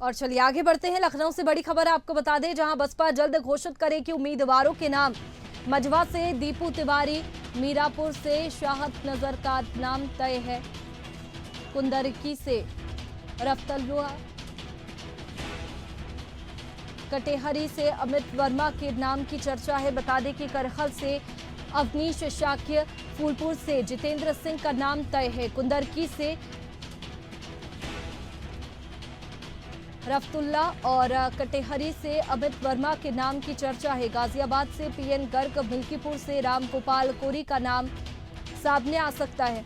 और चलिए आगे बढ़ते हैं। लखनऊ से बड़ी खबर आपको बता दें, जहां बसपा जल्द घोषित करेगी उम्मीदवारों के नाम। मझवा से दीपू तिवारी, मीरापुर से शाहत नजर का नाम तय है। कुंदरकी से रफ्तलुआ, कटेहरी से अमित वर्मा के नाम की चर्चा है। बता दें कि करखल से अवनीश शाक्य, फूलपुर से जितेंद्र सिंह का नाम तय है। कुंदरकी से रफ्तुल्ला और कटेहरी से अमित वर्मा के नाम की चर्चा है। गाजियाबाद से पीएन गर्ग, मिल्कीपुर से राम गोपाल कोरी का नाम सामने आ सकता है।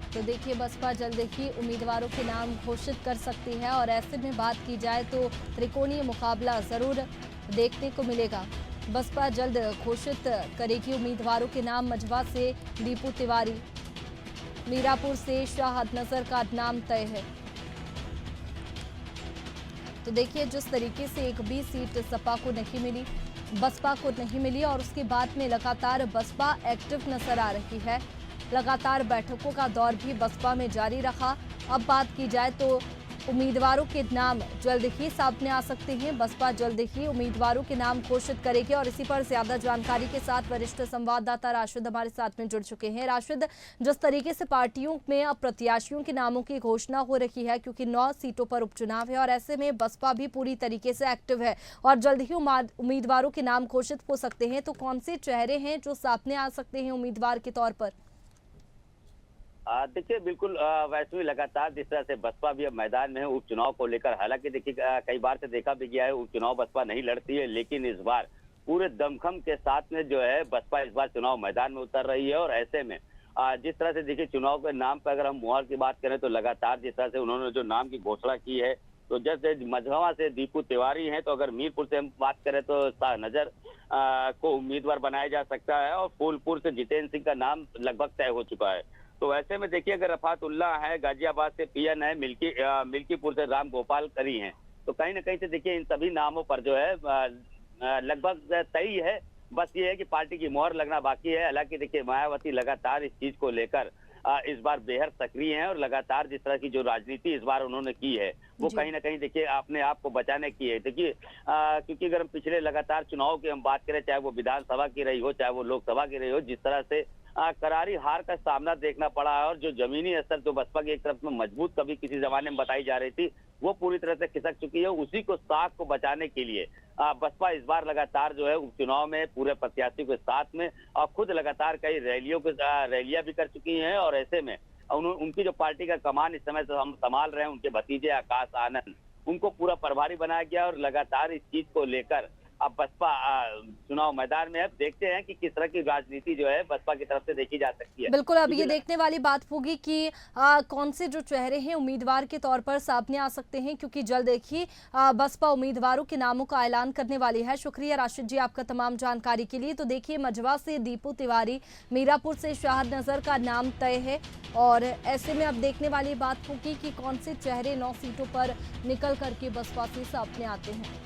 तो देखिए, बसपा जल्द ही उम्मीदवारों के नाम घोषित कर सकती है और ऐसे में बात की जाए तो त्रिकोणीय मुकाबला जरूर देखने को मिलेगा। बसपा जल्द घोषित करेगी उम्मीदवारों के नाम। मझवा से दीपू तिवारी, मीरापुर से शाहत नजर का नाम तय है। तो देखिए, जिस तरीके से एक भी सीट सपा को नहीं मिली, बसपा को नहीं मिली और उसके बाद में लगातार बसपा एक्टिव नजर आ रही है। लगातार बैठकों का दौर भी बसपा में जारी रहा। अब बात की जाए तो उम्मीदवारों के नाम जल्द ही सामने आ सकते हैं। बसपा जल्द ही उम्मीदवारों के नाम घोषित करेगी और इसी पर ज्यादा जानकारी के साथ वरिष्ठ संवाददाता राशिद हमारे साथ में जुड़ चुके हैं। राशिद, जिस तरीके से पार्टियों में अब प्रत्याशियों के नामों की घोषणा हो रही है, क्योंकि 9 सीटों पर उपचुनाव है और ऐसे में बसपा भी पूरी तरीके से एक्टिव है और जल्द ही उम्मीदवारों के नाम घोषित हो सकते हैं, तो कौन से चेहरे हैं जो सामने आ सकते हैं उम्मीदवार के तौर पर? देखिए, बिल्कुल वैसे भी लगातार जिस तरह से बसपा भी अब मैदान में है उपचुनाव को लेकर। हालांकि देखिए, कई बार से देखा भी गया है उपचुनाव बसपा नहीं लड़ती है, लेकिन इस बार पूरे दमखम के साथ में जो है बसपा इस बार चुनाव मैदान में उतर रही है। और ऐसे में जिस तरह से देखिए, चुनाव के नाम पर अगर हम मुहर की बात करें तो लगातार जिस तरह से उन्होंने जो नाम की घोषणा की है, तो जैसे मझवा से दीपू तिवारी हैं, तो अगर मीरपुर से हम बात करें तो शाहनजर को उम्मीदवार बनाया जा सकता है और फूलपुर से जितेंद्र सिंह का नाम लगभग तय हो चुका है। तो ऐसे में देखिए, अगर रफातुल्ला है, गाजियाबाद से पीएन है, मिल्कीपुर से राम गोपाल करी हैं, तो कहीं ना कहीं से देखिए इन सभी नामों पर जो है लगभग तय है। बस ये है कि पार्टी की मोहर लगना बाकी है। हालांकि देखिए, मायावती लगातार इस चीज को लेकर इस बार बेहद सक्रिय हैं और लगातार जिस तरह की जो राजनीति इस बार उन्होंने की है, वो कहीं ना कहीं देखिए अपने आप को बचाने की है। देखिए, क्योंकि अगर हम पिछले लगातार चुनाव की हम बात करें, चाहे वो विधानसभा की रही हो, चाहे वो लोकसभा की रही हो, जिस तरह से करारी हार का सामना देखना पड़ा है और जो जमीनी असर जो बसपा की एक तरफ में मजबूत कभी किसी जमाने में बताई जा रही थी, वो पूरी तरह से खिसक चुकी है। उसी को साख को बचाने के लिए बसपा इस बार लगातार जो है उपचुनाव में पूरे प्रत्याशियों के साथ में और खुद लगातार कई रैलियां भी कर चुकी हैं। और ऐसे में उनकी जो पार्टी का कमान इस समय से हम संभाल रहे हैं, उनके भतीजे आकाश आनंद, उनको पूरा प्रभारी बनाया गया और लगातार इस चीज को लेकर अब बसपा चुनाव मैदान में है। देखते हैं कि किस तरह की राजनीति जो है बसपा की तरफ से देखी जा सकती है। बिल्कुल, अब ये देखने वाली बात होगी कि कौन से जो चेहरे हैं उम्मीदवार के तौर पर सामने आ सकते हैं, क्योंकि जल्द ही बसपा उम्मीदवारों के नामों का ऐलान करने वाली है। शुक्रिया राशिद जी आपका तमाम जानकारी के लिए। तो देखिए, मझवा से दीपू तिवारी, मीरापुर से शाहद नजर का नाम तय है और ऐसे में अब देखने वाली बात होगी कि कौन से चेहरे 9 सीटों पर निकल करके बसपा से सामने आते हैं।